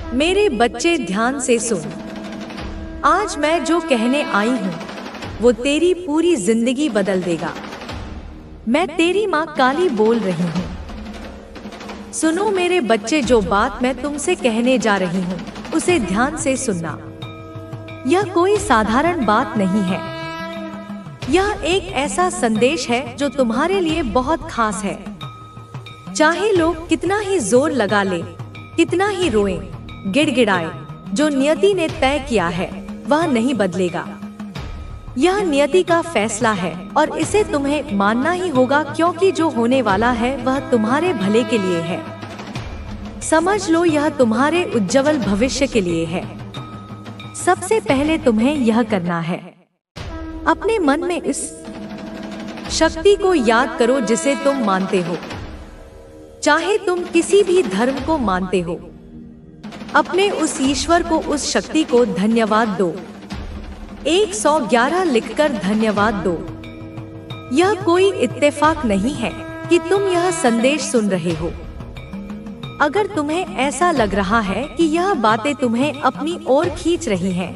मेरे बच्चे ध्यान से सुन। आज मैं जो कहने आई हूँ वो तेरी पूरी जिंदगी बदल देगा। मैं तेरी माँ काली बोल रही हूँ। सुनो मेरे बच्चे, जो बात मैं तुमसे कहने जा रही हूँ उसे ध्यान से सुनना। यह कोई साधारण बात नहीं है। यह एक ऐसा संदेश है जो तुम्हारे लिए बहुत खास है। चाहे लोग कितना ही जोर लगा ले, कितना ही रोएं, गिड़गिड़ाए, जो नियति ने तय किया है वह नहीं बदलेगा। यह नियति का फैसला है और इसे तुम्हें मानना ही होगा, क्योंकि जो होने वाला है वह तुम्हारे भले के लिए है। समझ लो, यह तुम्हारे उज्जवल भविष्य के लिए है। सबसे पहले तुम्हें यह करना है, अपने मन में इस शक्ति को याद करो जिसे तुम मानते हो। चाहे तुम किसी भी धर्म को मानते हो, अपने उस ईश्वर को, उस शक्ति को धन्यवाद दो। 111 लिखकर धन्यवाद दो। यह कोई इत्तेफाक नहीं है कि तुम यह संदेश सुन रहे हो। अगर तुम्हें ऐसा लग रहा है कि यह बातें तुम्हें अपनी ओर खींच रही हैं,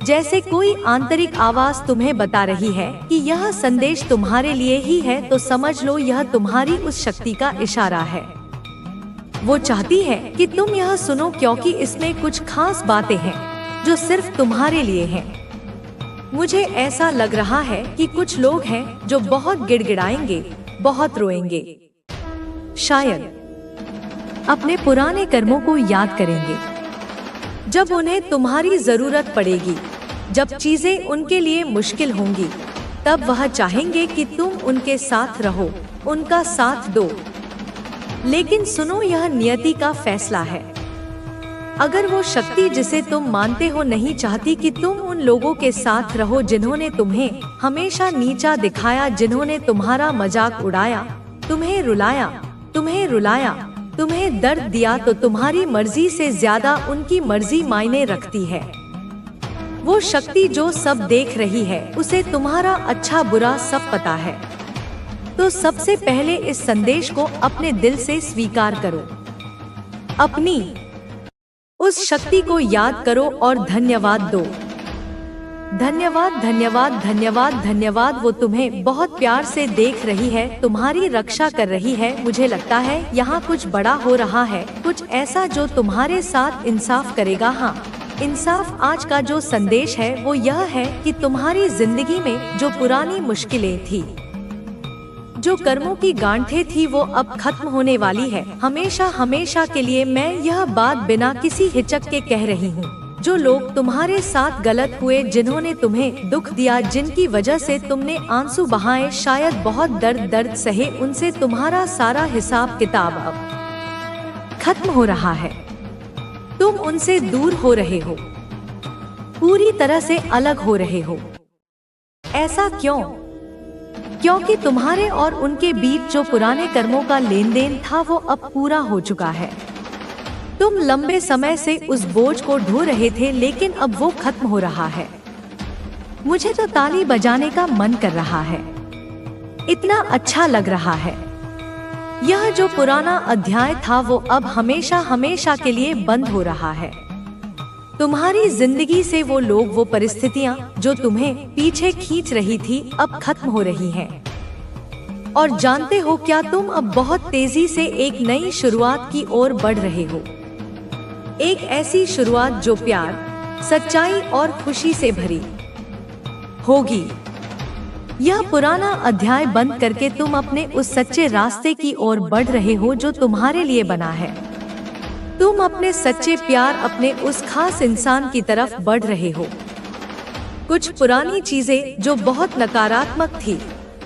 जैसे कोई आंतरिक आवाज तुम्हें बता रही है कि यह संदेश तुम्हारे लिए ही है, तो समझ लो यह तुम्हारी उस शक्ति का इशारा है। वो चाहती है कि तुम यह सुनो, क्योंकि इसमें कुछ खास बातें हैं जो सिर्फ तुम्हारे लिए हैं। मुझे ऐसा लग रहा है कि कुछ लोग हैं जो बहुत गिड़गिड़ाएंगे, बहुत रोएंगे, शायद अपने पुराने कर्मों को याद करेंगे। जब उन्हें तुम्हारी जरूरत पड़ेगी, जब चीजें उनके लिए मुश्किल होंगी, तब वह चाहेंगे कि तुम उनके साथ रहो, उनका साथ दो। लेकिन सुनो, यह नियति का फैसला है। अगर वो शक्ति जिसे तुम मानते हो नहीं चाहती कि तुम उन लोगों के साथ रहो जिन्होंने तुम्हें हमेशा नीचा दिखाया, जिन्होंने तुम्हारा मजाक उड़ाया, तुम्हें रुलाया, तुम्हें दर्द दिया, तो तुम्हारी मर्जी से ज्यादा उनकी मर्जी मायने रखती है। वो शक्ति जो सब देख रही है, उसे तुम्हारा अच्छा बुरा सब पता है। तो सबसे पहले इस संदेश को अपने दिल से स्वीकार करो। अपनी उस शक्ति को याद करो और धन्यवाद दो। धन्यवाद, धन्यवाद, धन्यवाद, धन्यवाद। वो तुम्हें बहुत प्यार से देख रही है, तुम्हारी रक्षा कर रही है। मुझे लगता है यहाँ कुछ बड़ा हो रहा है, कुछ ऐसा जो तुम्हारे साथ इंसाफ करेगा। हाँ, इंसाफ। आज का जो संदेश है वो यह है कि तुम्हारी जिंदगी में जो पुरानी मुश्किलें थी, जो कर्मों की गांठें थी, वो अब खत्म होने वाली है, हमेशा हमेशा के लिए। मैं यह बात बिना किसी हिचक के कह रही हूँ। जो लोग तुम्हारे साथ गलत हुए, जिन्होंने तुम्हें दुख दिया, जिनकी वजह से तुमने आंसू बहाए, शायद बहुत दर्द सहे, उनसे तुम्हारा सारा हिसाब किताब अब खत्म हो रहा है। तुम उनसे दूर हो रहे हो, पूरी तरह से अलग हो रहे हो। ऐसा क्यों? क्योंकि तुम्हारे और उनके बीच जो पुराने कर्मों का लेन देन था वो अब पूरा हो चुका है। तुम लंबे समय से उस बोझ को ढो रहे थे, लेकिन अब वो खत्म हो रहा है। मुझे तो ताली बजाने का मन कर रहा है, इतना अच्छा लग रहा है। यह जो पुराना अध्याय था वो अब हमेशा हमेशा के लिए बंद हो रहा है। तुम्हारी जिंदगी से वो लोग, वो परिस्थितियां जो तुम्हें पीछे खींच रही थी, अब खत्म हो रही हैं। और जानते हो क्या, तुम अब बहुत तेजी से एक नई शुरुआत की ओर बढ़ रहे हो। एक ऐसी शुरुआत जो प्यार, सच्चाई और खुशी से भरी होगी। यह पुराना अध्याय बंद करके तुम अपने उस सच्चे रास्ते की ओर बढ़ रहे हो जो तुम्हारे लिए बना है। तुम अपने सच्चे प्यार, अपने उस खास इंसान की तरफ बढ़ रहे हो। कुछ पुरानी चीजें जो बहुत नकारात्मक थी,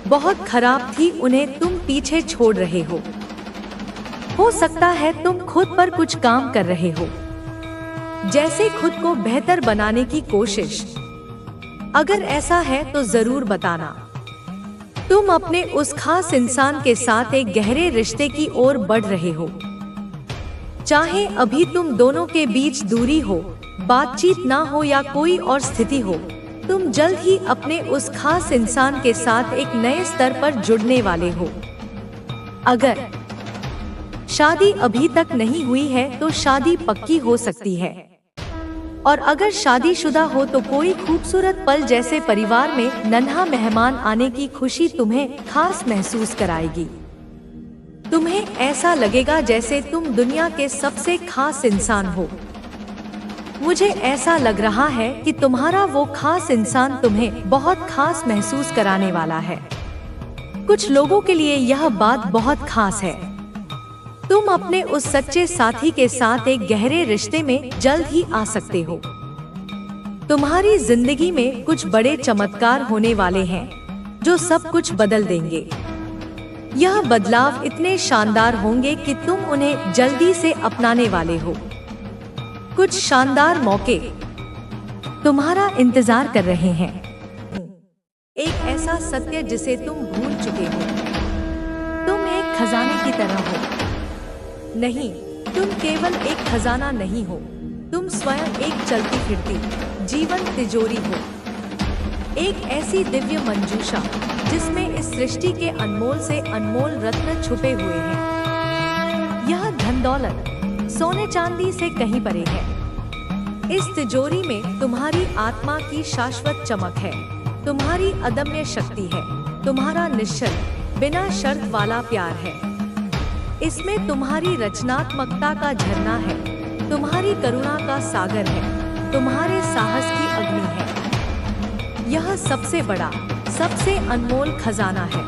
बहुत खराब थी, उन्हें तुम पीछे छोड़ रहे हो सकता है तुम खुद पर कुछ काम कर रहे हो, जैसे खुद को बेहतर बनाने की कोशिश। अगर ऐसा है तो जरूर बताना। तुम अपने उस खास इंसान के साथ एक गहरे रिश्ते की ओर बढ़ रहे हो। चाहे अभी तुम दोनों के बीच दूरी हो, बातचीत ना हो या कोई और स्थिति हो, तुम जल्द ही अपने उस खास इंसान के साथ एक नए स्तर पर जुड़ने वाले हो। अगर शादी अभी तक नहीं हुई है तो शादी पक्की हो सकती है। और अगर शादीशुदा हो तो कोई खूबसूरत पल जैसे परिवार में नन्हा मेहमान आने की खुशी तुम्हें खास महसूस कराएगी। तुम्हें ऐसा लगेगा जैसे तुम दुनिया के सबसे खास इंसान हो। मुझे ऐसा लग रहा है कि तुम्हारा वो खास इंसान तुम्हें बहुत खास महसूस कराने वाला है। कुछ लोगों के लिए यह बात बहुत खास है। तुम अपने उस सच्चे साथी के साथ एक गहरे रिश्ते में जल्द ही आ सकते हो। तुम्हारी जिंदगी में कुछ बड़े चमत्कार होने वाले हैं जो सब कुछ बदल देंगे। यह बदलाव इतने शानदार होंगे कि तुम उन्हें जल्दी से अपनाने वाले हो। कुछ शानदार मौके तुम्हारा इंतजार कर रहे हैं। एक ऐसा सत्य जिसे तुम भूल चुके हो। तुम एक खजाने की तरह हो। नहीं, तुम केवल एक खजाना नहीं हो, तुम स्वयं एक चलती फिरती जीवंत तिजोरी हो। एक ऐसी दिव्य मंजूषा जिसमें इस सृष्टि के अनमोल से अनमोल रत्न छुपे हुए हैं। यह धन दौलत, सोने चांदी से कहीं परे है। इस तिजोरी में तुम्हारी आत्मा की शाश्वत चमक है, तुम्हारी अदम्य शक्ति है, तुम्हारा निश्चल बिना शर्त वाला प्यार है। इसमें तुम्हारी रचनात्मकता का झरना है, तुम्हारी करुणा का सागर है, तुम्हारे साहस की अग्नि है। यह सबसे बड़ा, सबसे अनमोल खजाना है।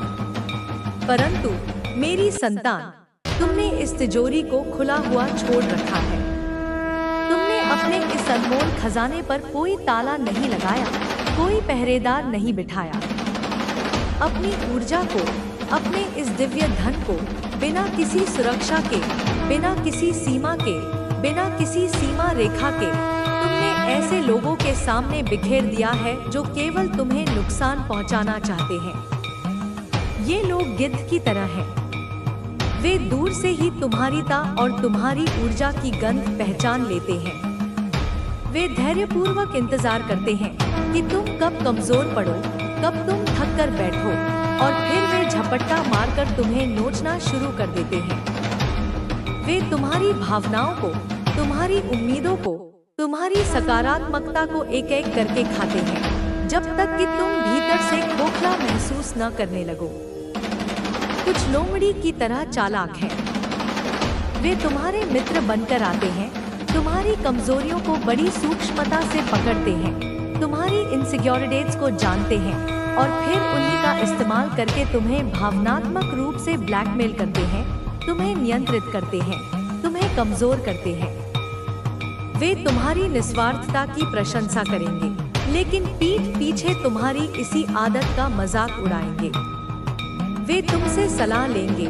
परंतु मेरी संतान, तुमने इस तिजोरी को खुला हुआ छोड़ रखा है। तुमने अपने इस अनमोल खजाने पर कोई ताला नहीं लगाया, कोई पहरेदार नहीं बिठाया। अपनी ऊर्जा को, अपने इस दिव्य धन को बिना किसी सुरक्षा के, बिना किसी सीमा के, बिना किसी सीमा रेखा के तुमने ऐसे लोगों के सामने बिखेर दिया है जो केवल तुम्हें नुकसान पहुंचाना चाहते हैं। ये लोग गिद्ध की तरह हैं। वे दूर से ही तुम्हारीता और तुम्हारी ऊर्जा की गंध पहचान लेते हैं। वे धैर्यपूर्वक इंतजार करते हैं कि तुम कब कमजोर पड़ो, कब तुम थक कर बैठो, और फिर वे झपट्टा मारकर तुम्हें नोचना शुरू कर देते हैं। वे तुम्हारी भावनाओं को, तुम्हारी उम्मीदों को, तुम्हारी सकारात्मकता को एक एक करके खाते हैं, जब तक कि तुम भीतर से खोखला महसूस न करने लगो। कुछ लोमड़ी की तरह चालाक हैं। वे तुम्हारे मित्र बनकर आते हैं, तुम्हारी कमजोरियों को बड़ी सूक्ष्मता से पकड़ते हैं, तुम्हारी इनसिक्योरिटीज को जानते हैं और फिर उन्हीं का इस्तेमाल करके तुम्हें भावनात्मक रूप से ब्लैकमेल करते हैं, तुम्हें नियंत्रित करते हैं, तुम्हें कमजोर करते हैं। वे तुम्हारी निस्वार्थता की प्रशंसा करेंगे, लेकिन पीठ पीछे तुम्हारी इसी आदत का मजाक उड़ाएंगे। वे तुमसे सलाह लेंगे,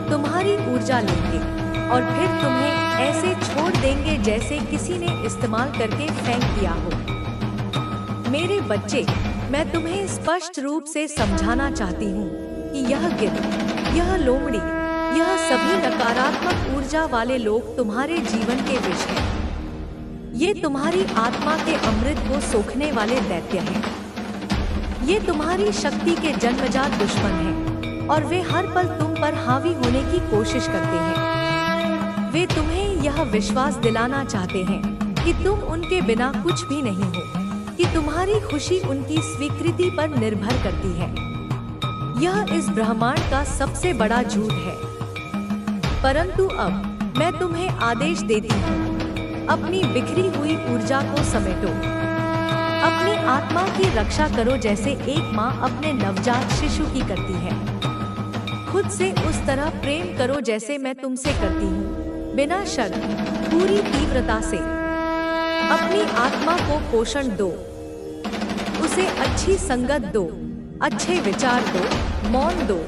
तुम्हारी ऊर्जा लेंगे और फिर तुम्हें ऐसे छोड़ देंगे जैसे किसी ने इस्तेमाल करके फेंक दिया हो। मेरे बच्चे, मैं तुम्हें स्पष्ट रूप से समझाना चाहती हूँ कि यह गिद्ध, यह लोमड़ी, यह सभी नकारात्मक ऊर्जा वाले लोग तुम्हारे जीवन के विष हैं। ये तुम्हारी आत्मा के अमृत को सोखने वाले दैत्य हैं। ये तुम्हारी शक्ति के जन्मजात दुश्मन हैं और वे हर पल तुम पर हावी होने की कोशिश करते हैं। वे तुम्हें यह विश्वास दिलाना चाहते हैं कि तुम उनके बिना कुछ भी नहीं हो, कि तुम्हारी खुशी उनकी स्वीकृति पर निर्भर करती है। यह इस ब्रह्मांड का सबसे बड़ा झूठ है। परंतु अब मैं तुम्हें आदेश देती हूँ, अपनी बिखरी हुई ऊर्जा को समेटो, अपनी आत्मा की रक्षा करो जैसे एक माँ अपने नवजात शिशु की करती है। खुद से उस तरह प्रेम करो जैसे मैं तुमसे करती हूँ, बिना शर्त, पूरी तीव्रता से। अपनी आत्मा को पोषण दो, उसे अच्छी संगत दो, अच्छे विचार दो, मौन दो,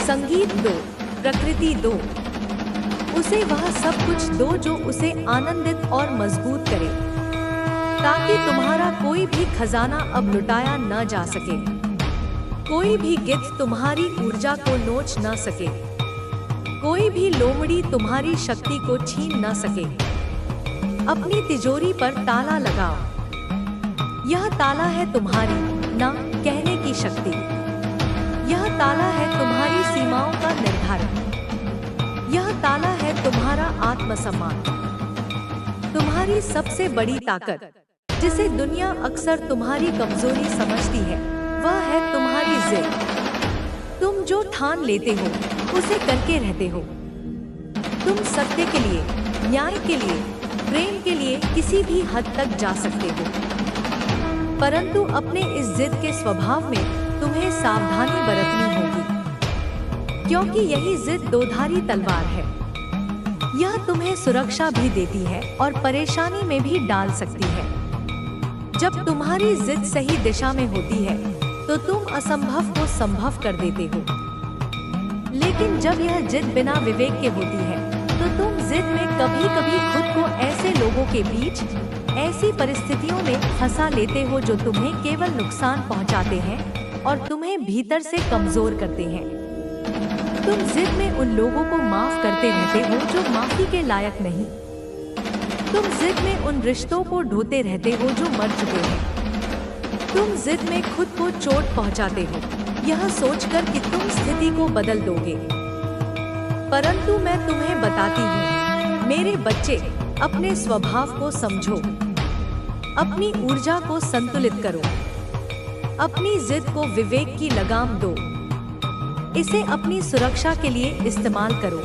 संगीत दो, प्रकृति दो। उसे वह सब कुछ दो जो उसे आनंदित और मजबूत करे, ताकि तुम्हारा कोई भी खजाना अब लुटाया न जा सके, कोई भी गिद्ध तुम्हारी ऊर्जा को नोच न सके, कोई भी लोमड़ी तुम्हारी शक्ति को छीन न सके। अपनी तिजोरी पर ताला लगाओ। यह ताला है तुम्हारी ना कहने की शक्ति। यह ताला है तुम्हारी सीमाओं का निर्धारण। यह ताला है तुम्हारा आत्मसम्मान। तुम्हारी सबसे बड़ी ताकत, जिसे दुनिया अक्सर तुम्हारी कमजोरी समझती है, वह है तुम्हारी जिद। तुम जो ठान लेते हो उसे करके रहते हो। तुम सत्य के लिए, न्याय के लिए, प्रेम के लिए किसी भी हद तक जा सकते हो, परंतु अपने इस जिद के स्वभाव में तुम्हें सावधानी बरतनी होगी, क्योंकि यही जिद दोधारी तलवार है। यह तुम्हें सुरक्षा भी देती है और परेशानी में भी डाल सकती है। जब तुम्हारी जिद सही दिशा में होती है तो तुम असंभव को संभव कर देते हो, लेकिन जब यह जिद बिना विवेक के होती है तो तुम जिद में कभी कभी खुद को ऐसे लोगों के बीच, ऐसी परिस्थितियों में फंसा लेते हो जो तुम्हें केवल नुकसान पहुंचाते हैं और तुम्हें भीतर से कमजोर करते हैं। तुम जिद में उन लोगों को माफ करते रहते हो जो माफी के लायक नहीं। तुम जिद में उन रिश्तों को ढोते रहते हो जो मर चुके हैं। तुम जिद में खुद को चोट पहुंचाते हो, यह सोचकर कि तुम स्थिति को बदल दोगे। परंतु मैं तुम्हें बताती हूँ, मेरे बच्चे, अपने स्वभाव को समझो, अपनी ऊर्जा को संतुलित करो, अपनी जिद को विवेक की लगाम दो, इसे अपनी सुरक्षा के लिए इस्तेमाल करो,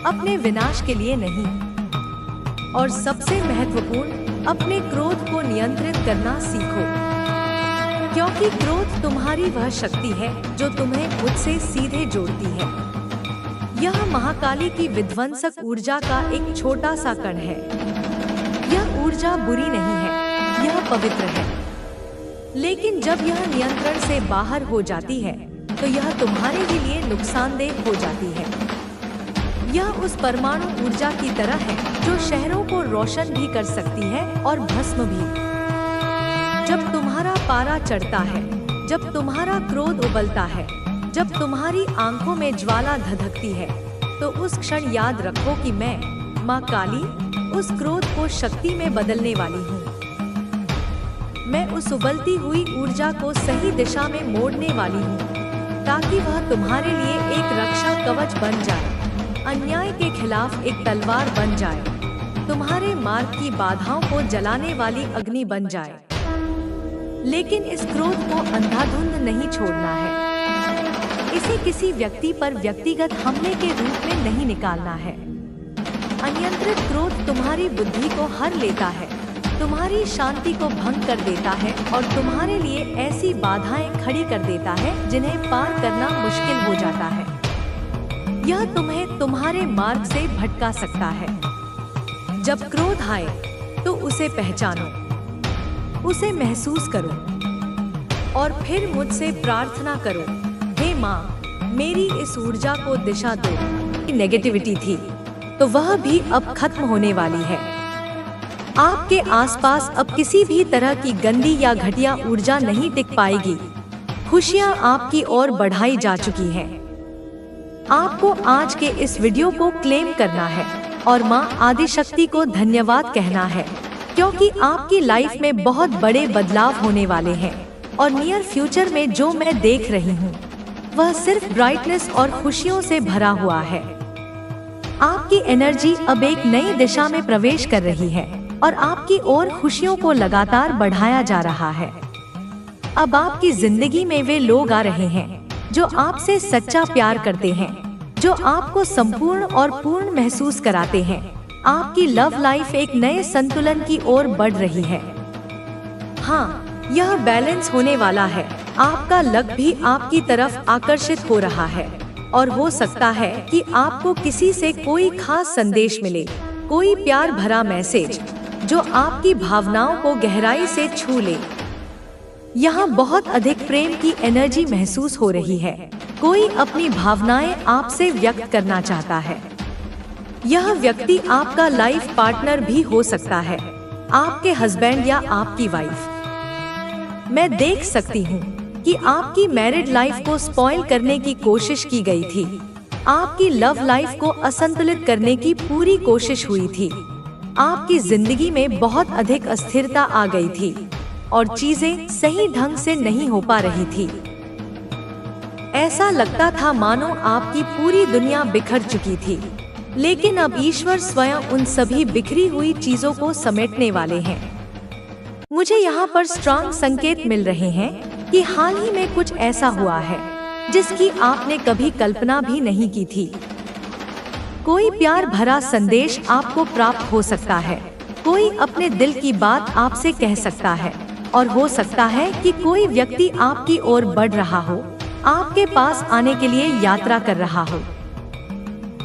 अपने विनाश के लिए नहीं। और सबसे महत्वपूर्ण, अपने क्रोध को नियंत्रित करना सीखो, क्योंकि क्रोध तुम्हारी वह शक्ति है जो तुम्हें खुद से सीधे जोड़ती है। यह महाकाली की विध्वंसक ऊर्जा का एक छोटा सा कण है। यह ऊर्जा बुरी नहीं है, यह पवित्र है, लेकिन जब यह नियंत्रण से बाहर हो जाती है तो यह तुम्हारे ही लिए नुकसानदेह हो जाती है। यह उस परमाणु ऊर्जा की तरह है जो शहरों को रोशन भी कर सकती है और भस्म भी। जब तुम्हारा पारा चढ़ता है, जब तुम्हारा क्रोध उबलता है, जब तुम्हारी आंखों में ज्वाला धधकती है, तो उस क्षण याद रखो कि मैं, माँ काली, उस क्रोध को शक्ति में बदलने वाली हूँ। मैं उस उबलती हुई ऊर्जा को सही दिशा में मोड़ने वाली हूँ, ताकि वह तुम्हारे लिए एक रक्षा कवच बन जाए, अन्याय के खिलाफ एक तलवार बन जाए, तुम्हारे मार्ग की बाधाओं को जलाने वाली अग्नि बन जाए। लेकिन इस क्रोध को अंधाधुंध नहीं छोड़ना है। इसे किसी व्यक्ति पर व्यक्तिगत हमले के रूप में नहीं निकालना है। अनियंत्रित क्रोध तुम्हारी बुद्धि को हर लेता है, तुम्हारी शांति को भंग कर देता है और तुम्हारे लिए ऐसी बाधाएं खड़ी कर देता है जिन्हें पार करना मुश्किल हो जाता है। यह तुम्हें तुम्हारे मार्ग से भटका सकता है। जब क्रोध आए तो उसे पहचानो, उसे महसूस करो और फिर मुझसे प्रार्थना करो, हे माँ, मेरी इस ऊर्जा को दिशा दो। नेगेटिविटी थी तो वह भी अब खत्म होने वाली है। आपके आसपास अब किसी भी तरह की गंदी या घटिया ऊर्जा नहीं टिक पाएगी। खुशियाँ आपकी ओर बढ़ाई जा चुकी हैं। आपको आज के इस वीडियो को क्लेम करना है और माँ आदिशक्ति को धन्यवाद कहना है, क्योंकि आपकी लाइफ में बहुत बड़े बदलाव होने वाले हैं और नियर फ्यूचर में जो मैं देख रही हूँ वह सिर्फ ब्राइटनेस और खुशियों से भरा हुआ है। आपकी एनर्जी अब एक नई दिशा में प्रवेश कर रही है और आपकी ओर खुशियों को लगातार बढ़ाया जा रहा है। अब आपकी जिंदगी में वे लोग आ रहे हैं जो आपसे सच्चा प्यार करते हैं, जो आपको संपूर्ण और पूर्ण महसूस कराते हैं। आपकी लव लाइफ एक नए संतुलन की ओर बढ़ रही है। हाँ, यह बैलेंस होने वाला है। आपका लक भी आपकी तरफ आकर्षित हो रहा है और हो सकता है कि आपको किसी से कोई खास संदेश मिले, कोई प्यार भरा मैसेज जो आपकी भावनाओं को गहराई से छू ले। यहाँ बहुत अधिक प्रेम की एनर्जी महसूस हो रही है। कोई अपनी भावनाएं आपसे व्यक्त करना चाहता है। यह व्यक्ति आपका लाइफ पार्टनर भी हो सकता है, आपके हस्बैंड या आपकी वाइफ। मैं देख सकती हूँ कि आपकी मैरिड लाइफ को स्पॉइल करने की कोशिश की गई थी। आपकी लव लाइफ को असंतुलित करने की पूरी कोशिश हुई थी। आपकी जिंदगी में बहुत अधिक अस्थिरता आ गई थी और चीजें सही ढंग से नहीं हो पा रही थी। ऐसा लगता था मानो आपकी पूरी दुनिया बिखर चुकी थी। लेकिन अब ईश्वर स्वयं उन सभी बिखरी हुई चीजों को समेटने वाले हैं। मुझे यहाँ पर स्ट्रांग संकेत मिल रहे हैं कि हाल ही में कुछ ऐसा हुआ है जिसकी आपने कभी कल्पना भी नहीं की थी। कोई प्यार भरा संदेश आपको प्राप्त हो सकता है, कोई अपने दिल की बात आपसे कह सकता है, और हो सकता है कि कोई व्यक्ति आपकी ओर बढ़ रहा हो, आपके पास आने के लिए यात्रा कर रहा हो।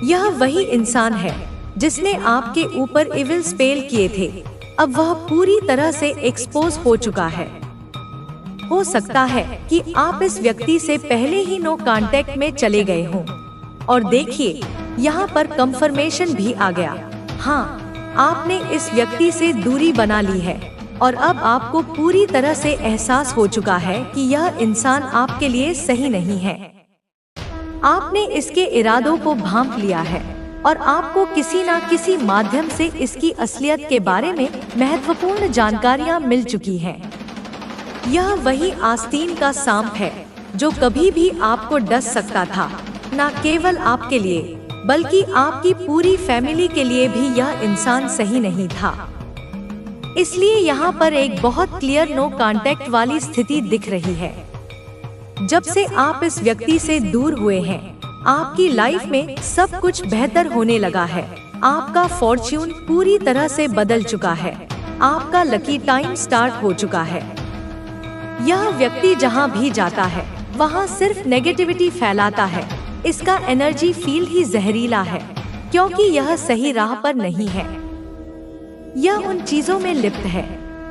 यह वही इंसान है जिसने आपके ऊपर इविल स्पेल किए थे। अब वह पूरी तरह से एक्सपोज हो चुका है। हो सकता है कि आप इस व्यक्ति से पहले ही नो कांटेक्ट में चले गए हों। और देखिए, यहाँ पर कंफर्मेशन भी आ गया। हाँ, आपने इस व्यक्ति से दूरी बना ली है और अब आपको पूरी तरह से एहसास हो चुका है कि यह इंसान आपके लिए सही नहीं है। आपने इसके इरादों को भांप लिया है और आपको किसी न किसी माध्यम से इसकी असलियत के बारे में महत्वपूर्ण जानकारियां मिल चुकी हैं। यह वही आस्तीन का सांप है जो कभी भी आपको डस सकता था। न केवल आपके लिए बल्कि आपकी पूरी फैमिली के लिए भी यह इंसान सही नहीं था। इसलिए यहाँ पर एक बहुत क्लियर नो कांटेक्ट वाली स्थिति दिख रही है। जब से आप इस व्यक्ति से दूर हुए हैं, आपकी लाइफ में सब कुछ बेहतर होने लगा है। आपका फॉर्च्यून पूरी तरह से बदल चुका है। आपका लकी टाइम स्टार्ट हो चुका है। यह व्यक्ति जहाँ भी जाता है वहाँ सिर्फ नेगेटिविटी फैलाता है। इसका एनर्जी फील्ड ही जहरीला है क्योंकि यह सही राह पर नहीं है। यह उन चीजों में लिप्त है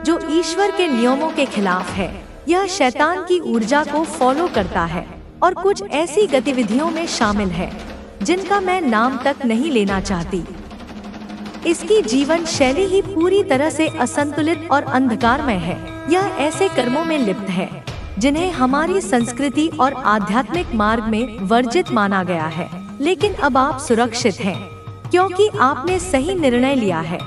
जो ईश्वर के नियमों के खिलाफ है। यह शैतान की ऊर्जा को फॉलो करता है और कुछ ऐसी गतिविधियों में शामिल है जिनका मैं नाम तक नहीं लेना चाहती। इसकी जीवन शैली ही पूरी तरह से असंतुलित और अंधकारमय है। यह ऐसे कर्मों में लिप्त है जिन्हें हमारी संस्कृति और आध्यात्मिक मार्ग में वर्जित माना गया है। लेकिन अब आप सुरक्षित हैं क्योंकि आपने सही निर्णय लिया है।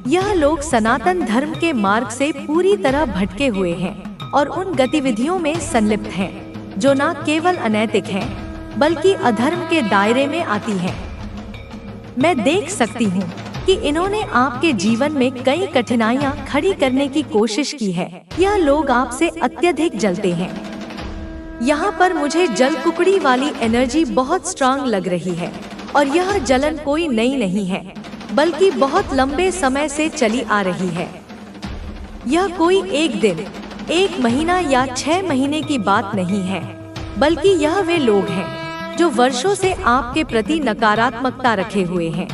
यह लोग सनातन धर्म के मार्ग से पूरी तरह भटके हुए हैं और उन गतिविधियों में संलिप्त हैं जो न केवल अनैतिक हैं बल्कि अधर्म के दायरे में आती हैं। मैं देख सकती हूँ कि इन्होंने आपके जीवन में कई कठिनाइयाँ खड़ी करने की कोशिश की है। यह लोग आपसे अत्यधिक जलते हैं। यहाँ पर मुझे जल कुकड़ी वाली एनर्जी बहुत स्ट्रांग लग रही है और यह जलन कोई नई नहीं है बल्कि बहुत लंबे समय से चली आ रही है। यह कोई एक दिन, एक महीना या 6 महीने की बात नहीं है बल्कि यह वे लोग हैं जो वर्षों से आपके प्रति नकारात्मकता रखे हुए हैं।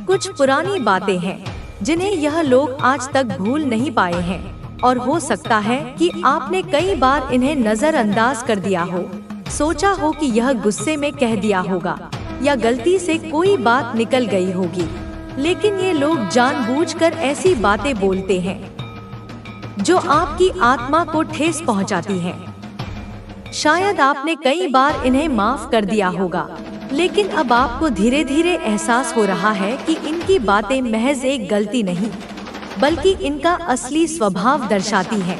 कुछ पुरानी बातें हैं जिन्हें यह लोग आज तक भूल नहीं पाए हैं और हो सकता है कि आपने कई बार इन्हें नजरअंदाज कर दिया हो, सोचा हो कि यह गुस्से में कह दिया होगा या गलती से कोई बात निकल गई होगी। लेकिन ये लोग जानबूझकर ऐसी बातें बोलते हैं जो आपकी आत्मा को ठेस पहुंचाती हैं। शायद आपने कई बार इन्हें माफ कर दिया होगा, लेकिन अब आपको धीरे धीरे एहसास हो रहा है कि इनकी बातें महज एक गलती नहीं बल्कि इनका असली स्वभाव दर्शाती हैं।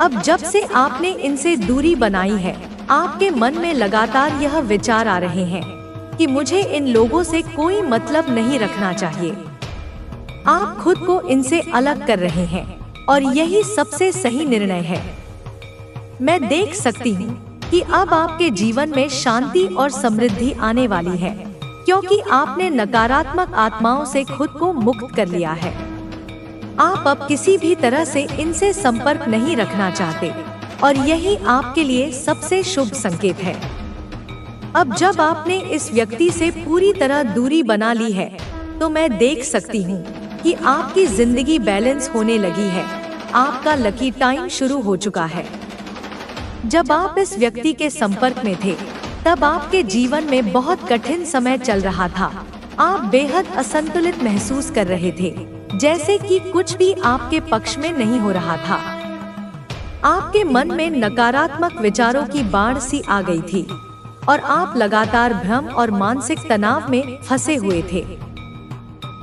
अब जब से आपने इनसे दूरी बनाई है, आपके मन में लगातार यह विचार आ रहे हैं कि मुझे इन लोगों से कोई मतलब नहीं रखना चाहिए। आप खुद को इनसे अलग कर रहे हैं और यही सबसे सही निर्णय है। मैं देख सकती हूँ कि अब आपके जीवन में शांति और समृद्धि आने वाली है क्योंकि आपने नकारात्मक आत्माओं से खुद को मुक्त कर लिया है। आप अब किसी भी तरह से इनसे संपर्क नहीं रखना चाहते और यही आपके लिए सबसे शुभ संकेत है। अब जब आपने इस व्यक्ति से पूरी तरह दूरी बना ली है तो मैं देख सकती हूँ कि आपकी जिंदगी बैलेंस होने लगी है। आपका लकी टाइम शुरू हो चुका है। जब आप इस व्यक्ति के संपर्क में थे तब आपके जीवन में बहुत कठिन समय चल रहा था। आप बेहद असंतुलित महसूस कर रहे थे, जैसे कि कुछ भी आपके पक्ष में नहीं हो रहा था। आपके मन में नकारात्मक विचारों की बाढ़ सी आ गई थी और आप लगातार भ्रम और मानसिक तनाव में फंसे हुए थे।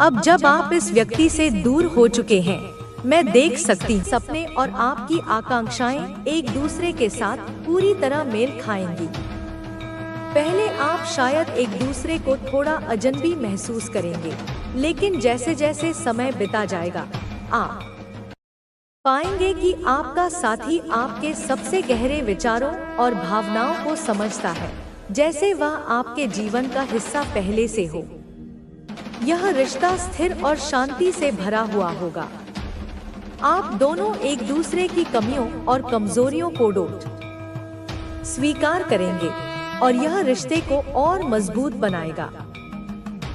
अब जब आप इस व्यक्ति से दूर हो चुके हैं, मैं देख सकती हूँ सपने और आपकी आकांक्षाएं एक दूसरे के साथ पूरी तरह मेल खाएंगी। पहले आप शायद एक दूसरे को थोड़ा अजनबी महसूस करेंगे, लेकिन जैसे जैसे समय बिता जाएगा आप पाएंगे कि आपका साथी आपके सबसे गहरे विचारों और भावनाओं को समझता है, जैसे वह आपके जीवन का हिस्सा पहले से हो। यह रिश्ता स्थिर और शांति से भरा हुआ होगा। आप दोनों एक दूसरे की कमियों और कमजोरियों को स्वीकार करेंगे और यह रिश्ते को और मजबूत बनाएगा।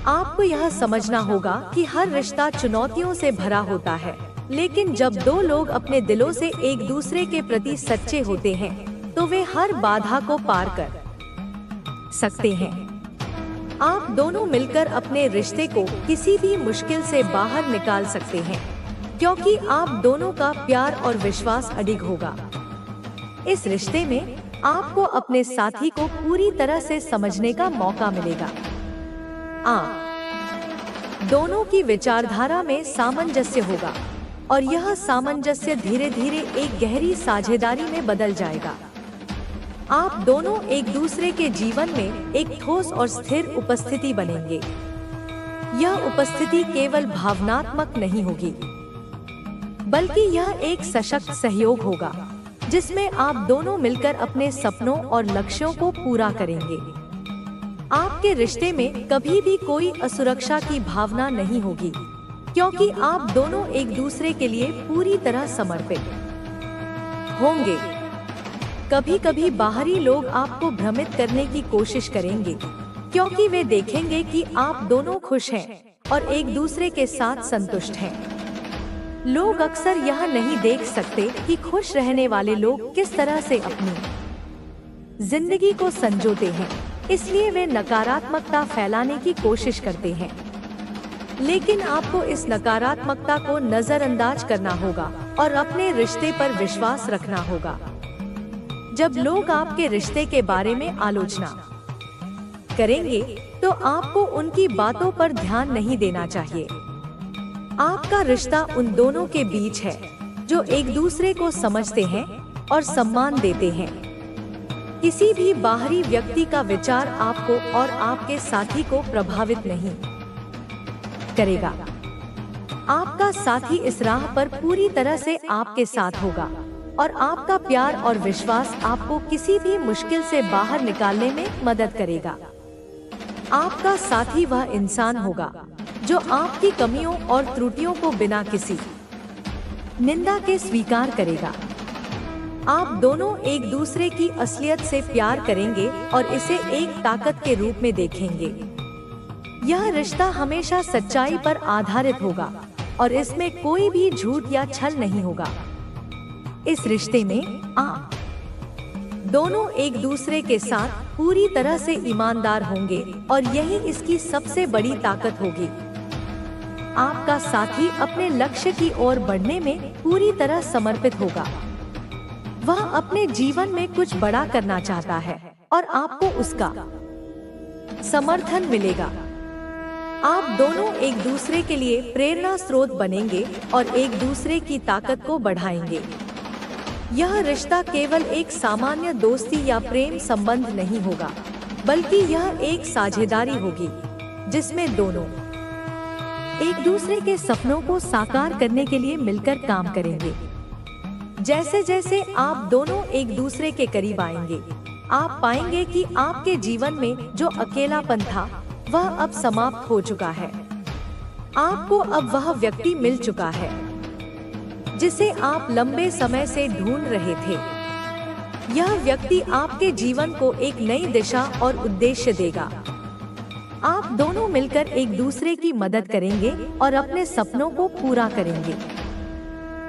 आपको यह समझना होगा कि हर रिश्ता चुनौतियों से भरा होता है, लेकिन जब दो लोग अपने दिलों से एक दूसरे के प्रति सच्चे होते हैं, तो वे हर बाधा को पार कर सकते हैं। आप दोनों मिलकर अपने रिश्ते को किसी भी मुश्किल से बाहर निकाल सकते हैं, क्योंकि आप दोनों का प्यार और विश्वास अडिग होगा। इस रिश्ते में आपको अपने साथी को पूरी तरह से समझने का मौका मिलेगा। आप दोनों की विचारधारा में सामंजस्य होगा और यह सामंजस्य धीरे धीरे एक गहरी साझेदारी में बदल जाएगा। आप दोनों एक दूसरे के जीवन में एक ठोस और स्थिर उपस्थिति बनेंगे। यह उपस्थिति केवल भावनात्मक नहीं होगी, बल्कि यह एक सशक्त सहयोग होगा, जिसमें आप दोनों मिलकर अपने सपनों और लक्ष्यों को पूरा करेंगे। आपके रिश्ते में कभी भी कोई असुरक्षा की भावना नहीं होगी, क्योंकि आप दोनों एक दूसरे के लिए पूरी तरह समर्पित होंगे। कभी कभी बाहरी लोग आपको भ्रमित करने की कोशिश करेंगे, क्योंकि वे देखेंगे कि आप दोनों खुश हैं और एक दूसरे के साथ संतुष्ट हैं। लोग अक्सर यह नहीं देख सकते कि खुश रहने वाले लोग किस तरह से अपनी जिंदगी को संजोते हैं, इसलिए वे नकारात्मकता फैलाने की कोशिश करते हैं। लेकिन आपको इस नकारात्मकता को नजरअंदाज करना होगा और अपने रिश्ते पर विश्वास रखना होगा। जब लोग आपके रिश्ते के बारे में आलोचना करेंगे, तो आपको उनकी बातों पर ध्यान नहीं देना चाहिए। आपका रिश्ता उन दोनों के बीच है जो एक दूसरे को समझते हैं और सम्मान देते हैं। किसी भी बाहरी व्यक्ति का विचार आपको और आपके साथी को प्रभावित नहीं करेगा। आपका साथी इस राह पर पूरी तरह से आपके साथ होगा और आपका प्यार और विश्वास आपको किसी भी मुश्किल से बाहर निकालने में मदद करेगा। आपका साथी वह इंसान होगा जो आपकी कमियों और त्रुटियों को बिना किसी निंदा के स्वीकार करेगा। आप दोनों एक दूसरे की असलियत से प्यार करेंगे और इसे एक ताकत के रूप में देखेंगे। यह रिश्ता हमेशा सच्चाई पर आधारित होगा और इसमें कोई भी झूठ या छल नहीं होगा। इस रिश्ते में आप दोनों एक दूसरे के साथ पूरी तरह से ईमानदार होंगे और यही इसकी सबसे बड़ी ताकत होगी। आपका साथी अपने लक्ष्य की ओर बढ़ने में पूरी तरह समर्पित होगा। वह अपने जीवन में कुछ बड़ा करना चाहता है और आपको उसका समर्थन मिलेगा। आप दोनों एक दूसरे के लिए प्रेरणा स्रोत बनेंगे और एक दूसरे की ताकत को बढ़ाएंगे। यह रिश्ता केवल एक सामान्य दोस्ती या प्रेम संबंध नहीं होगा, बल्कि यह एक साझेदारी होगी जिसमें दोनों एक दूसरे के सपनों को साकार करने के लिए मिलकर काम करेंगे। जैसे जैसे आप दोनों एक दूसरे के करीब आएंगे, आप पाएंगे कि आपके जीवन में जो अकेलापन था वह अब समाप्त हो चुका है। आपको अब वह व्यक्ति मिल चुका है जिसे आप लंबे समय से ढूंढ रहे थे। यह व्यक्ति आपके जीवन को एक नई दिशा और उद्देश्य देगा। आप दोनों मिलकर एक दूसरे की मदद करेंगे और अपने सपनों को पूरा करेंगे।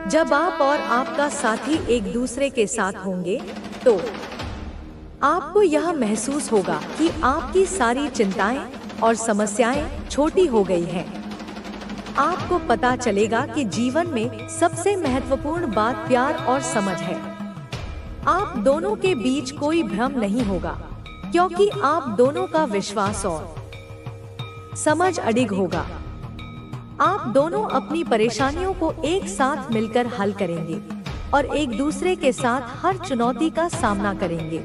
जब आप और आपका साथी एक दूसरे के साथ होंगे, तो आपको यह महसूस होगा कि आपकी सारी चिंताएं और समस्याएं छोटी हो गई हैं। आपको पता चलेगा कि जीवन में सबसे महत्वपूर्ण बात प्यार और समझ है। आप दोनों के बीच कोई भ्रम नहीं होगा, क्योंकि आप दोनों का विश्वास और समझ अडिग होगा। आप दोनों अपनी परेशानियों को एक साथ मिलकर हल करेंगे और एक दूसरे के साथ हर चुनौती का सामना करेंगे।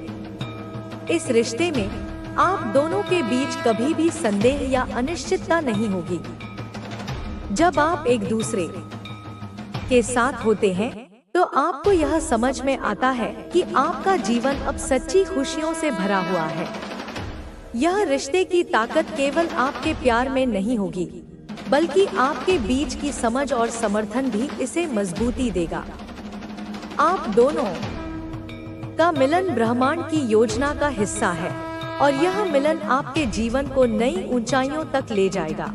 इस रिश्ते में आप दोनों के बीच कभी भी संदेह या अनिश्चितता नहीं होगी। जब आप एक दूसरे के साथ होते हैं तो आपको यह समझ में आता है कि आपका जीवन अब सच्ची खुशियों से भरा हुआ है। यह रिश्ते की ताकत केवल आपके प्यार में नहीं होगी, बल्कि आपके बीच की समझ और समर्थन भी इसे मजबूती देगा। आप दोनों का मिलन ब्रह्मांड की योजना का हिस्सा है और यह मिलन आपके जीवन को नई ऊंचाइयों तक ले जाएगा।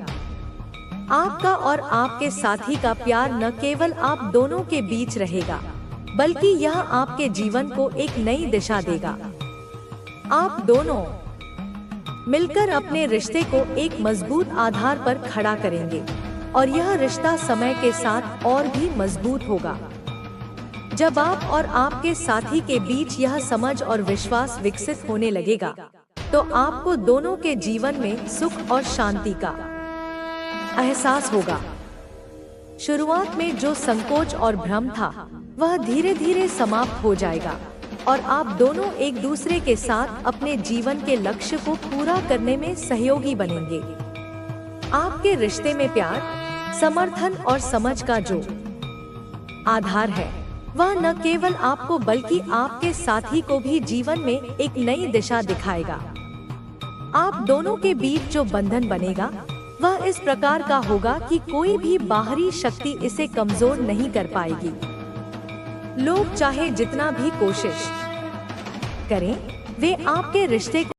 आपका और आपके साथी का प्यार न केवल आप दोनों के बीच रहेगा, बल्कि यह आपके जीवन को एक नई दिशा देगा। आप दोनों मिलकर अपने रिश्ते को एक मजबूत आधार पर खड़ा करेंगे और यह रिश्ता समय के साथ और भी मजबूत होगा। जब आप और आपके साथी के बीच यह समझ और विश्वास विकसित होने लगेगा, तो आपको दोनों के जीवन में सुख और शांति का एहसास होगा। शुरुआत में जो संकोच और भ्रम था, वह धीरे धीरे समाप्त हो जाएगा और आप दोनों एक दूसरे के साथ अपने जीवन के लक्ष्य को पूरा करने में सहयोगी बनेंगे। आपके रिश्ते में प्यार, समर्थन और समझ का जो आधार है, वह न केवल आपको बल्कि आपके साथी को भी जीवन में एक नई दिशा दिखाएगा। आप दोनों के बीच जो बंधन बनेगा, वह इस प्रकार का होगा कि कोई भी बाहरी शक्ति इसे कमजोर नहीं कर पाएगी। लोग चाहे जितना भी कोशिश करें, वे आपके रिश्ते